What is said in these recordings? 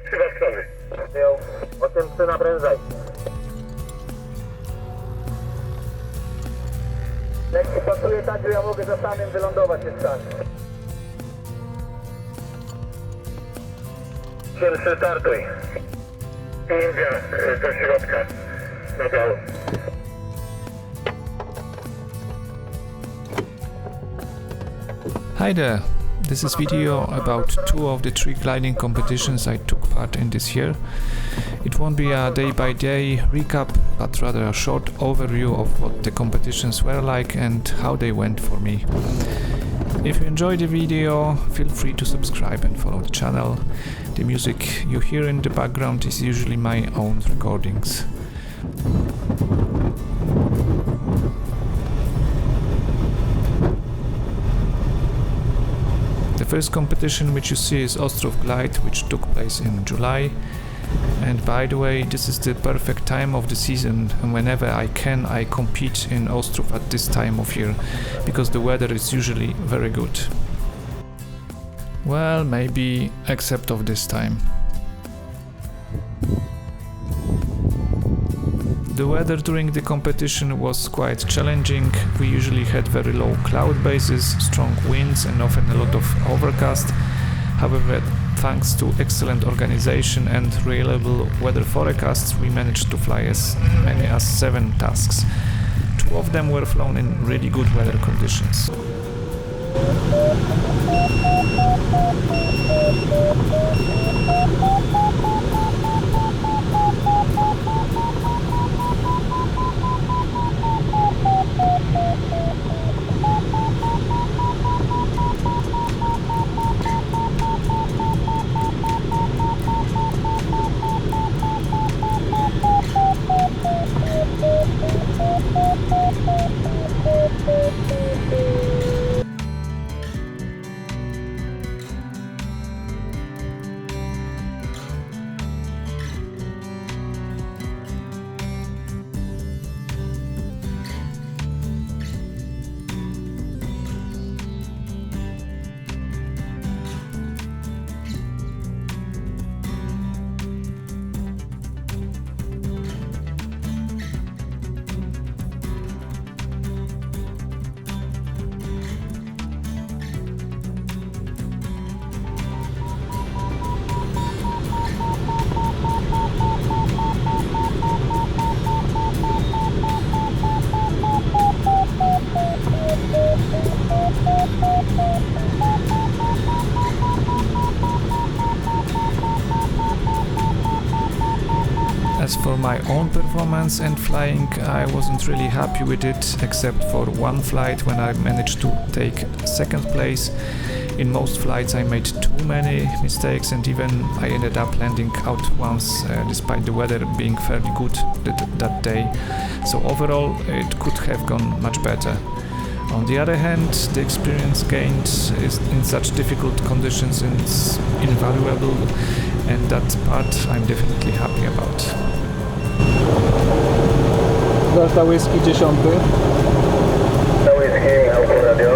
Chyba strony. Miał 8-3 naprężaj. Jak ci pasuje tak, że ja mogę za samym wylądować jest czas. 7-3 startuj. India do środka. Na dół. Hi there, this is video about 2 of the 3 gliding competitions I took part in this year. It won't be a day-by-day recap, but rather a short overview of what the competitions were like and how they went for me. If you enjoyed the video, feel free to subscribe and follow the channel. The music you hear in the background is usually my own recordings. The first competition which you see is Ostrów Glide, which took place in July. And by the way, this is the perfect time of the season, and whenever I can, I compete in Ostrów at this time of year, because the weather is usually very good. Well, maybe except of this time. The weather during the competition was quite challenging. We usually had very low cloud bases, strong winds and often a lot of overcast. However, thanks to excellent organization and reliable weather forecasts, we managed to fly as many as 7 tasks. 2 of them were flown in really good weather conditions. As for my own performance and flying, I wasn't really happy with it, except for one flight when I managed to take 2nd place. In most flights I made too many mistakes, and even I ended up landing out once, despite the weather being fairly good that day. So overall it could have gone much better. On the other hand, the experience gained in such difficult conditions is invaluable, and that part I'm definitely happy about. Delta Whiskey 10. Delta Whiskey, Alfa Radio.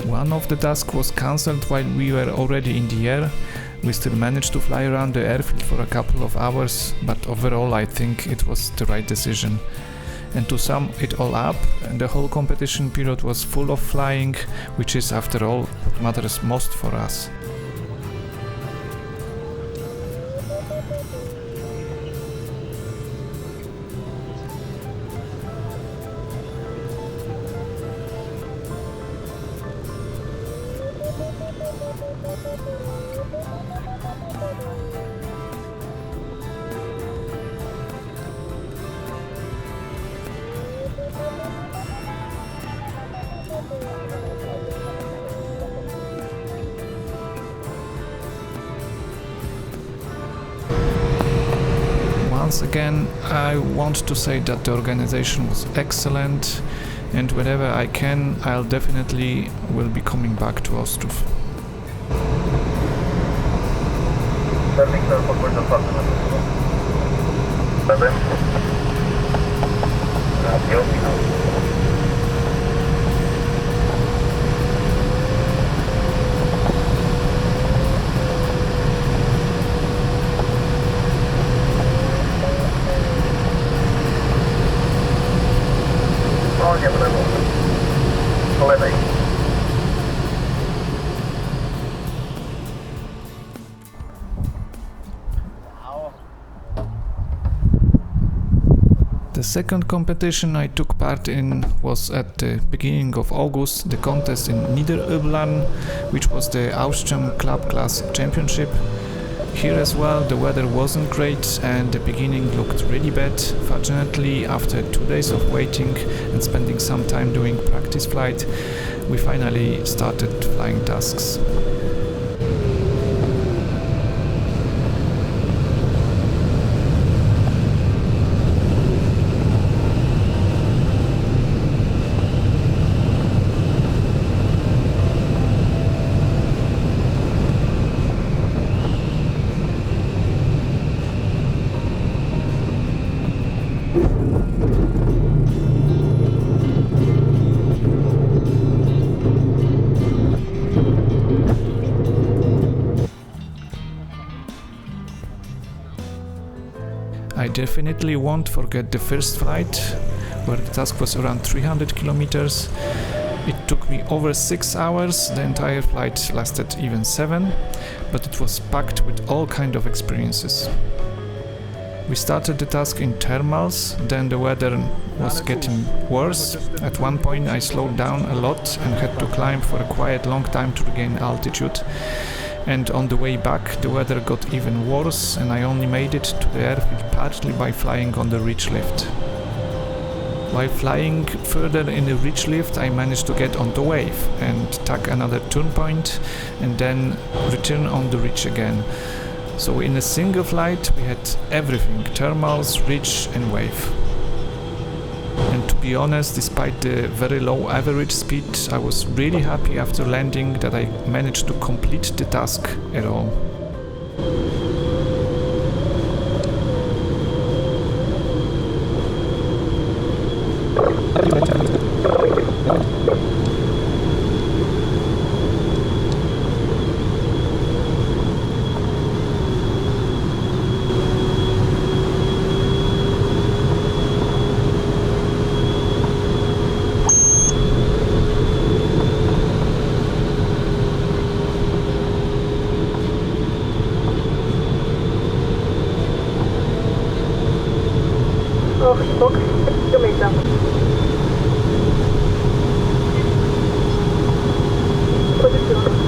One of the tasks was cancelled while we were already in the air. We still managed to fly around the airfield for a couple of hours, but overall I think it was the right decision. And to sum it all up, the whole competition period was full of flying, which is after all what matters most for us. Once again, I want to say that the organization was excellent, and whenever I can, I'll definitely will be coming back to Ostrów. The second competition I took part in was at the beginning of August, the contest in Niederöblarn, which was the Austrian Club Class Championship. Here as well the weather wasn't great and the beginning looked really bad. Fortunately, after 2 days of waiting and spending some time doing practice flight, we finally started flying tasks. I definitely won't forget the first flight, where the task was around 300 kilometers. It took me over 6 hours, the entire flight lasted even 7, but it was packed with all kind of experiences. We started the task in thermals, then the weather was getting worse. At one point I slowed down a lot and had to climb for a quite long time to regain altitude. And on the way back the weather got even worse and I only made it to the airfield partly by flying on the ridge lift. While flying further in the ridge lift I managed to get on the wave and tag another turn point and then return on the ridge again. So in a single flight we had everything: thermals, ridge and wave. And to be honest, despite the very low average speed, I was really happy after landing that I managed to complete the task at all. Ostrów, kilometer. Position.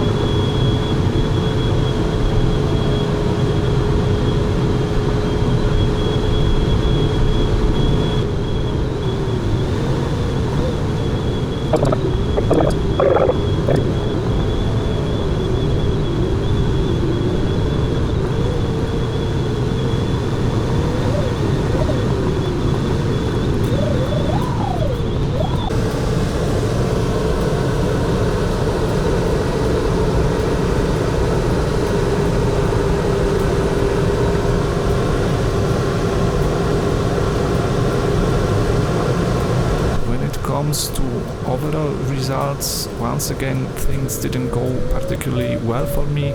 comes to overall results, once again things didn't go particularly well for me.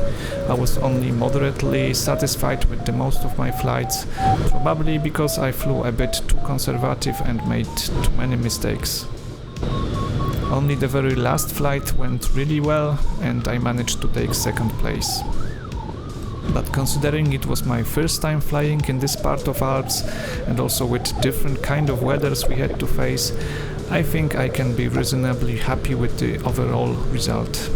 I was only moderately satisfied with the most of my flights, probably because I flew a bit too conservative and made too many mistakes. Only the very last flight went really well and I managed to take second place. But considering it was my first time flying in this part of Alps and also with different kind of weathers we had to face, I think I can be reasonably happy with the overall result.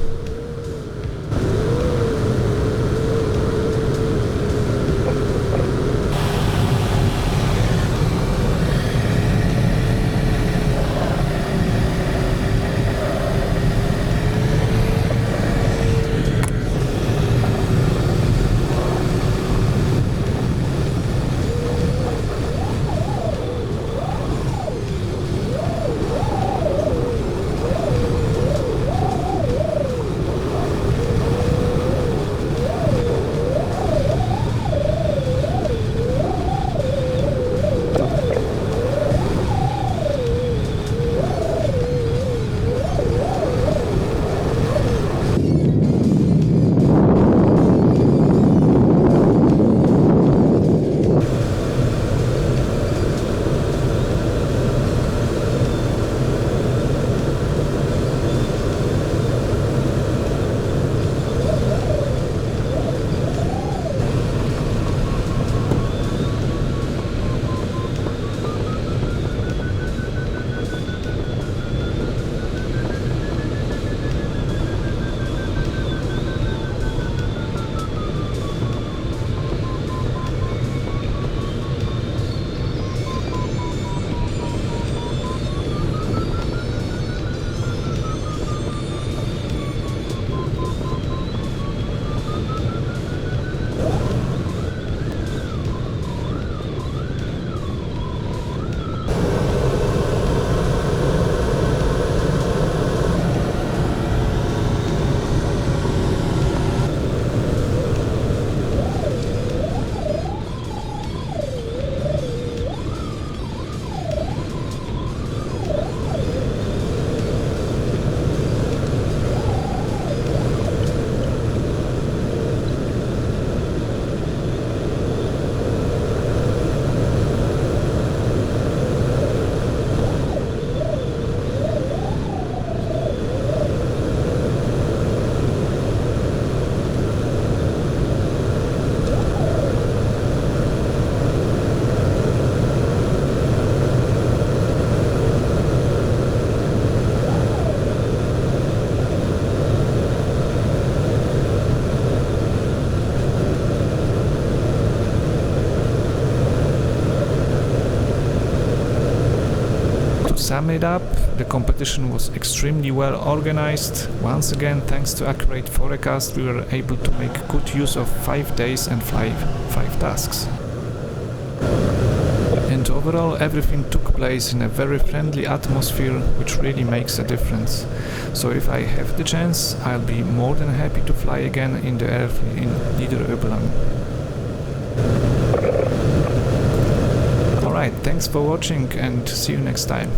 sum it up, the competition was extremely well organized. Once again, thanks to accurate forecast, we were able to make good use of 5 days and five tasks. And overall, everything took place in a very friendly atmosphere, which really makes a difference. So if I have the chance, I'll be more than happy to fly again in the air in Niederöblarn. Alright, thanks for watching and see you next time.